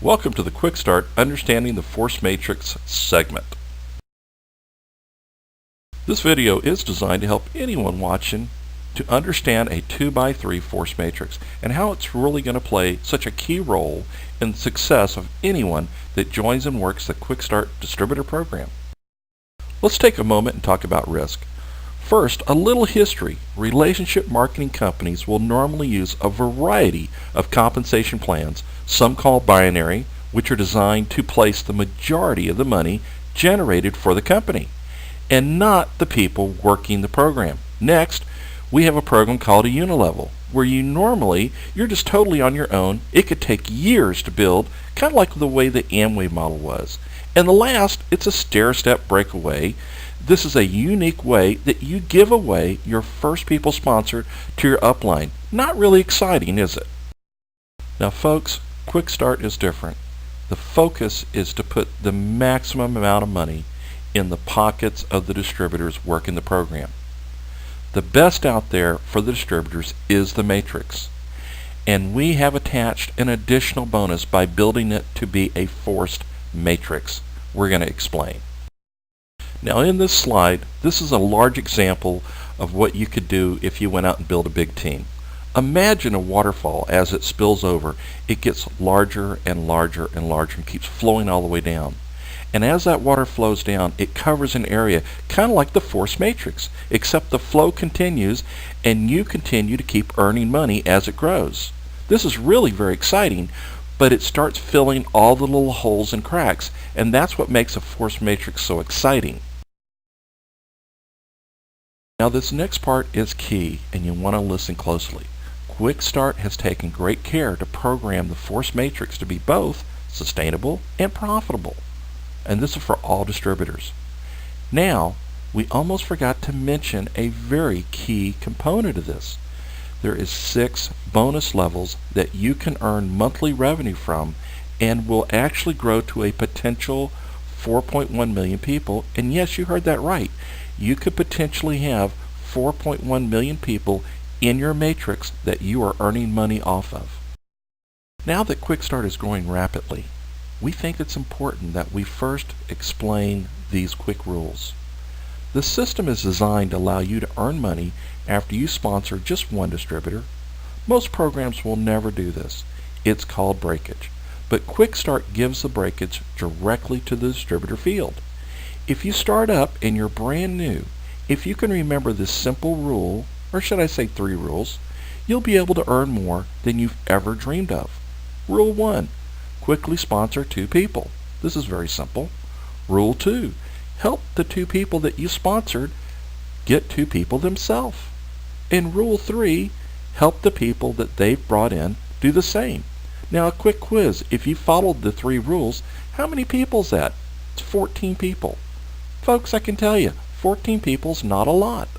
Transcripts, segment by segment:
Welcome to the QxStart Understanding the Force Matrix segment. This video is designed to help anyone watching to understand a 2x3 force matrix and how it's really going to play such a key role in the success of anyone that joins and works the QxStart distributor program. Let's take a moment and talk about risk. First, a little history. Relationship marketing companies will normally use a variety of compensation plans, some called binary, which are designed to place the majority of the money generated for the company, and not the people working the program. Next, we have a program called a unilevel, where you're just totally on your own. It could take years to build, kind of like the way the Amway model was. And the last, it's a stair-step breakaway. This is a unique way that you give away your first people sponsored to your upline. Not really exciting, is it? Now folks, QxStart is different. The focus is to put the maximum amount of money in the pockets of the distributors working the program. The best out there for the distributors is the matrix. And we have attached an additional bonus by building it to be a forced matrix. We're going to explain. Now in this slide, this is a large example of what you could do if you went out and built a big team. Imagine a waterfall. As it spills over, it gets larger and larger and larger and keeps flowing all the way down. And as that water flows down, it covers an area kind of like the force matrix, except the flow continues and you continue to keep earning money as it grows. This is really very exciting, but it starts filling all the little holes and cracks, and that's what makes a force matrix so exciting. Now this next part is key, and you want to listen closely. QxStart has taken great care to program the force matrix to be both sustainable and profitable, and this is for all distributors. Now, we almost forgot to mention a very key component of this. There is 6 bonus levels that you can earn monthly revenue from and will actually grow to a potential 4.1 million people. And yes, you heard that right. You could potentially have 4.1 million people in your matrix that you are earning money off of. Now that QxStart is growing rapidly, we think it's important that we first explain these quick rules. The system is designed to allow you to earn money after you sponsor just one distributor. Most programs will never do this. It's called breakage. But QxStart gives the breakage directly to the distributor field. If you start up and you're brand new, if you can remember this simple rule, or should I say 3 rules, you'll be able to earn more than you've ever dreamed of. Rule 1, quickly sponsor 2 people. This is very simple. Rule 2, help the 2 people that you sponsored get 2 people themselves. And Rule 3, help the people that they've brought in do the same. Now a quick quiz. If you followed the 3 rules, how many people is that? It's 14 people. Folks, I can tell you, 14 people is not a lot.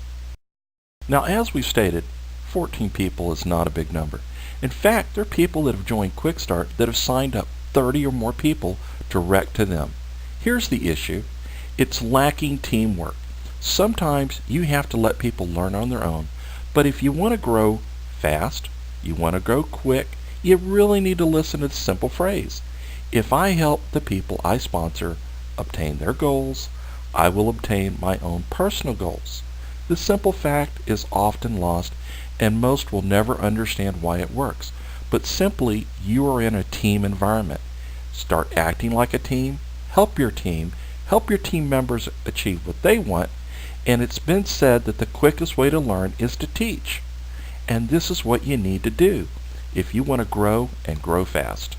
Now as we've stated, 14 people is not a big number. In fact, there are people that have joined QxStart that have signed up 30 or more people direct to them. Here's the issue. It's lacking teamwork. Sometimes you have to let people learn on their own, but if you want to grow fast, you want to grow quick, you really need to listen to the simple phrase. If I help the people I sponsor obtain their goals, I will obtain my own personal goals. The simple fact is often lost, and most will never understand why it works. But simply, you are in a team environment. Start acting like a team, help your team members achieve what they want, and it's been said that the quickest way to learn is to teach. And this is what you need to do if you want to grow and grow fast.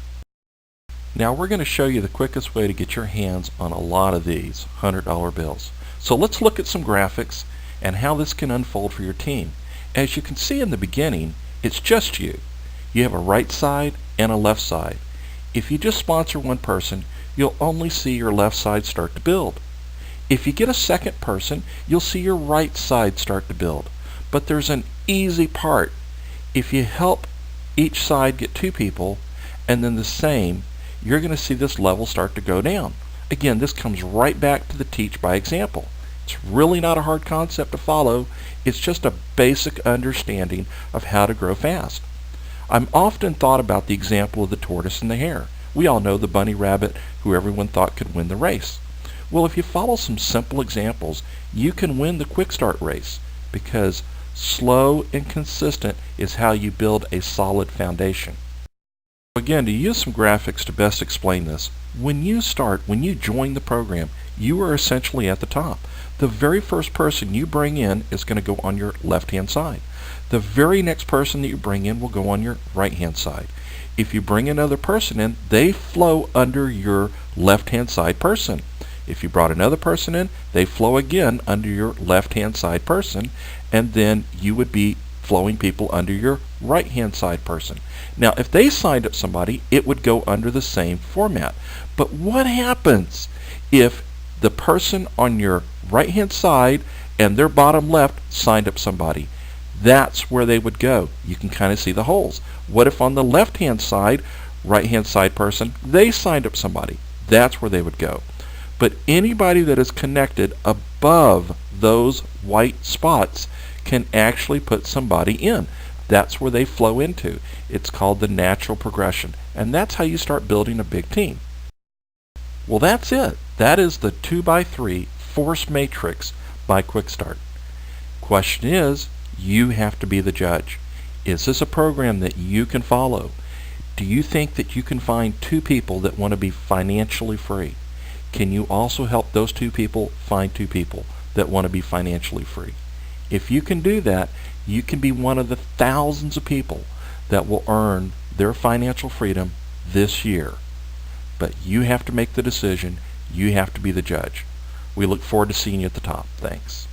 Now we're going to show you the quickest way to get your hands on a lot of these $100 bills. So let's look at some graphics and how this can unfold for your team. As you can see in the beginning, it's just you. You have a right side and a left side. If you just sponsor one person, you'll only see your left side start to build. If you get a second person, you'll see your right side start to build. But there's an easy part. If you help each side get 2 people, and then the same, you're going to see this level start to go down. Again, this comes right back to the teach by example. It's really not a hard concept to follow. It's just a basic understanding of how to grow fast. I'm often thought about the example of the tortoise and the hare. We all know the bunny rabbit who everyone thought could win the race. Well, if you follow some simple examples, you can win the QxStart race, because slow and consistent is how you build a solid foundation. Again, to use some graphics to best explain this, when you join the program, you are essentially at the top. The very first person you bring in is going to go on your left-hand side. The very next person that you bring in will go on your right-hand side. If you bring another person in, they flow under your left-hand side person. If you brought another person in, they flow again under your left-hand side person, and then you would be flowing people under your right-hand side person. Now, if they signed up somebody, it would go under the same format. But what happens if the person on your right-hand side and their bottom left signed up somebody? That's where they would go. You can kind of see the holes. What if on the left-hand side, right-hand side person, they signed up somebody? That's where they would go. But anybody that is connected above those white spots can actually put somebody in. That's where they flow into. It's called the natural progression. And that's how you start building a big team. Well, that's it. That is the 2x3 force matrix by QxStart. Question is, you have to be the judge. Is this a program that you can follow? Do you think that you can find two people that want to be financially free? Can you also help those two people find two people that want to be financially free? If you can do that, you can be one of the thousands of people that will earn their financial freedom this year. But you have to make the decision. You have to be the judge. We look forward to seeing you at the top. Thanks.